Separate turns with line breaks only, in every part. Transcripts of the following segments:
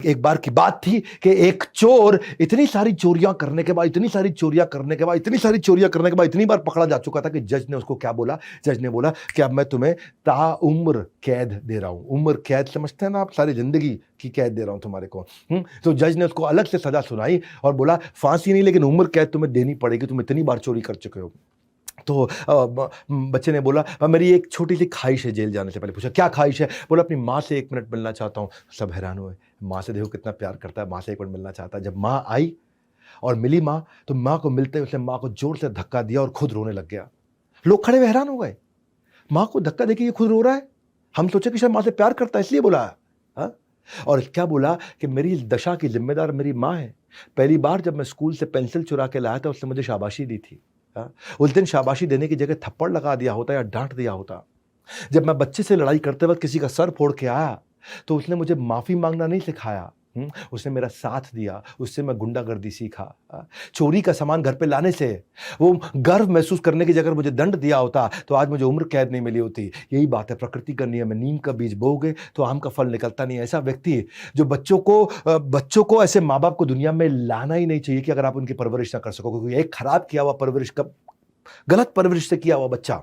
एक बार की बात थी कि एक चोर इतनी सारी चोरियां करने के बाद इतनी बार पकड़ा जा चुका था कि जज ने उसको क्या बोला, जज ने बोला कि अब मैं तुम्हें ताउम्र कैद दे रहा हूं। उम्र कैद समझते हैं ना आप, सारी जिंदगी की कैद दे रहा हूं तुम्हारे को। तो जज ने उसको अलग से सजा सुनाई और बोला फांसी नहीं लेकिन उम्र कैद तुम्हें देनी पड़ेगी, तुम इतनी बार चोरी कर चुके हो। तो बच्चे ने बोला मेरी एक छोटी सी ख्वाहिश है जेल जाने से पहले। पूछा क्या ख्वाहिश है? बोला अपनी माँ से 1 मिनट मिलना चाहता हूँ। सब हैरान हुए, माँ से देखो कितना प्यार करता है, माँ से 1 मिनट मिलना चाहता है। जब माँ आई और मिली माँ, तो माँ को मिलते उसने माँ को जोर से धक्का दिया और खुद रोने लग गया। लोग खड़े हुए हैरान हो गए, माँ को धक्का देके ये खुद रो रहा है। हम सोचे कि शायद माँ से प्यार करता है इसलिए बोला है। और क्या बोला कि मेरी इस दशा की जिम्मेदार मेरी माँ है। पहली बार जब मैं स्कूल से पेंसिल चुरा के लाया था उसने मुझे शाबाशी दी थी। उस दिन शाबाशी देने की जगह थप्पड़ लगा दिया होता या डांट दिया होता। जब मैं बच्चे से लड़ाई करते वक्त किसी का सर फोड़ के आया तो उसने मुझे माफी मांगना नहीं सिखाया, उसने मेरा साथ दिया, उससे मैं गुंडागर्दी सीखा। चोरी का सामान घर पे लाने से वो गर्व महसूस करने की जगह मुझे दंड दिया होता तो आज मुझे उम्र कैद नहीं मिली होती। यही बात है, प्रकृति का नियम है, नीम का बीज बोओगे तो आम का फल निकलता नहीं। ऐसा व्यक्ति जो बच्चों को ऐसे माँ बाप को दुनिया में लाना ही नहीं चाहिए कि अगर आप उनकी परवरिश ना कर सको, क्योंकि एक खराब किया हुआ परवरिश, गलत परवरिश से किया हुआ बच्चा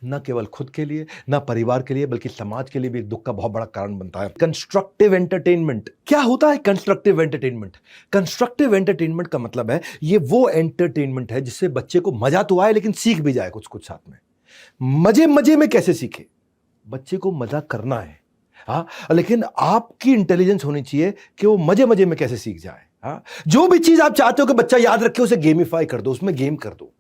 न केवल खुद के लिए, न परिवार के लिए, बल्कि समाज के लिए भी एक दुख का बहुत बड़ा कारण बनता है। कंस्ट्रक्टिव एंटरटेनमेंट क्या होता है? कंस्ट्रक्टिव एंटरटेनमेंट का मतलब है ये वो एंटरटेनमेंट है जिससे बच्चे को मजा तो आए लेकिन सीख भी जाए कुछ साथ में। मजे में कैसे सीखे? बच्चे को मजा करना है, लेकिन आपकी इंटेलिजेंस होनी चाहिए कि वो मजे में कैसे सीख जाए। जो भी चीज आप चाहते हो कि बच्चा याद रखे उसे गेमिफाई कर दो, उसमें गेम कर दो।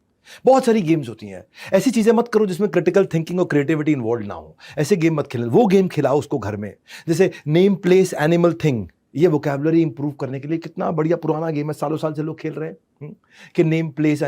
बहुत सारी गेम्स होती हैं, ऐसी चीजें मत करो जिसमें क्रिटिकल थिंकिंग और क्रिएटिविटी इन्वॉल्व ना हो। ऐसे गेम मत खेलना, वो गेम खिलाओ उसको घर में, जैसे नेम प्लेस एनिमल थिंग। ये वोकैबुलरी इंप्रूव करने के लिए कितना बढ़िया पुराना गेम है, सालों साल से लोग खेल रहे हैं कि नेम प्लेस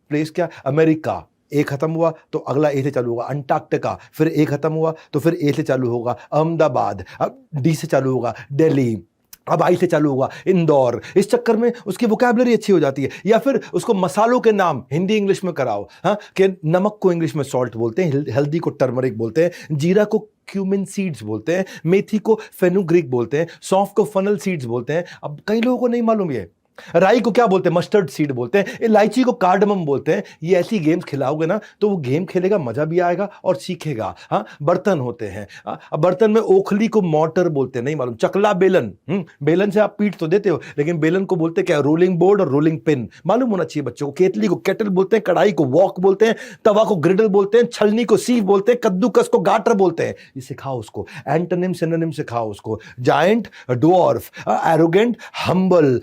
प्लेस क्या, अमेरिका ए खत्म हुआ तो अगला ए से चालू होगा, अंटार्कटिका, फिर ए खत्म हुआ तो फिर ए से चालू होगा, अहमदाबाद, अब डी से चालू होगा, दिल्ली, अब आई से चालू होगा, इंदौर। इस चक्कर में उसकी वोकैबुलरी अच्छी हो जाती है। या फिर उसको मसालों के नाम हिंदी इंग्लिश में कराओ, कि नमक को इंग्लिश में सॉल्ट बोलते हैं, हल्दी को टर्मरिक बोलते हैं, जीरा को क्यूमिन सीड्स बोलते हैं, मेथी को फेनुग्रीक बोलते हैं, सौंफ को फनल सीड्स बोलते हैं। अब कई लोगों को नहीं मालूम ये। राई को क्या बोलते हैं? मस्टर्ड सीड बोलते हैं। इलायची को कार्डमम बोलते हैं। ये ऐसी गेम्स खिलाओगे ना तो वो गेम खेलेगा, मजा भी आएगा और सीखेगा। बर्तन होते हैं, अब बर्तन में ओखली को मोटर बोलते हैं, नहीं मालूम। चकला बेलन, बेलन से आप पीट तो देते हो लेकिन बेलन को बोलते क्या? रोलिंग बोर्ड और रोलिंग पिन मालूम होना चाहिए बच्चों को। केतली को केटल बोलते हैं, कढ़ाई को वॉक बोलते हैं, तवा को ग्रिडल बोलते हैं, छलनी को सीव बोलते हैं, कद्दूकस को गाटर बोलते हैं। ये सिखाओ उसको, एंटोनिम सिनोनिम सिखाओ उसको। Giant, dwarf, arrogant, humble,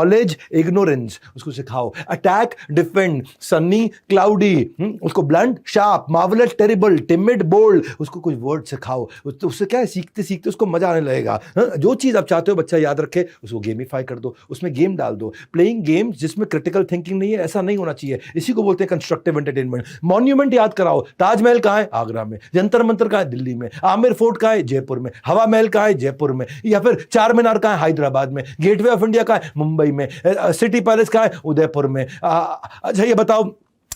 knowledge, ignorance, उसको सिखाओ। अटैक, डिफेंड, सनी, क्लाउडी, उसको blunt, sharp, marvellous, terrible, timid, bold, उसको कुछ वर्ड सिखाओ। उससे क्या है, सीखते सीखते उसको मजा आने लगेगा। जो चीज आप चाहते हो बच्चा याद रखे उसको गेमिफाई कर दो, उसमें गेम डाल दो। प्लेइंग गेम्स जिसमें क्रिटिकल थिंकिंग नहीं है, ऐसा नहीं होना चाहिए। इसी को बोलते हैं कंस्ट्रक्टिव एंटरटेनमेंट। मॉन्यूमेंट याद कराओ, ताजमहल कहाँ है? आगरा में। जंतर मंतर कहाँ है? दिल्ली में। आमिर फोर्ट कहाँ है? जयपुर में। हवा महल कहाँ है? जयपुर में। या फिर चार मीनार कहाँ है? हैदराबाद में। गेटवे ऑफ इंडिया कहाँ है? मुंबई में। सिटी पैलेस कहाँ है? उदयपुर में। अच्छा ये बताओ,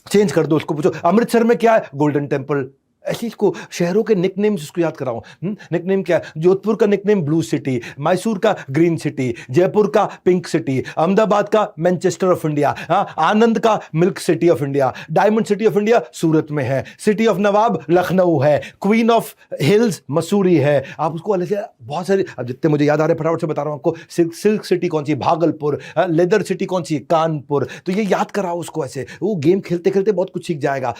चेंज कर दो, उसको पूछो अमृतसर में क्या है? Golden temple. ऐसी इसको शहरों के निकनेम्स उसको याद कराओ। निकनेम क्या है? जोधपुर का निकनेम ब्लू सिटी, मैसूर का ग्रीन सिटी, जयपुर का पिंक सिटी, अहमदाबाद का मैनचेस्टर ऑफ इंडिया, आनंद का milk city of India, diamond city of India Surat में है, सिटी ऑफ नवाब लखनऊ है, क्वीन ऑफ हिल्स मसूरी है। आप उसको अलग से बहुत सारे, अब जितने मुझे याद आ रहे फटाफट से बता रहा हूं आपको। सिल्क सिटी कौन सी? भागलपुर। लेदर सिटी कौन सी? कानपुर। तो ये याद कराओ उसको, ऐसे वो गेम खेलते खेलते बहुत कुछ सीख जाएगा।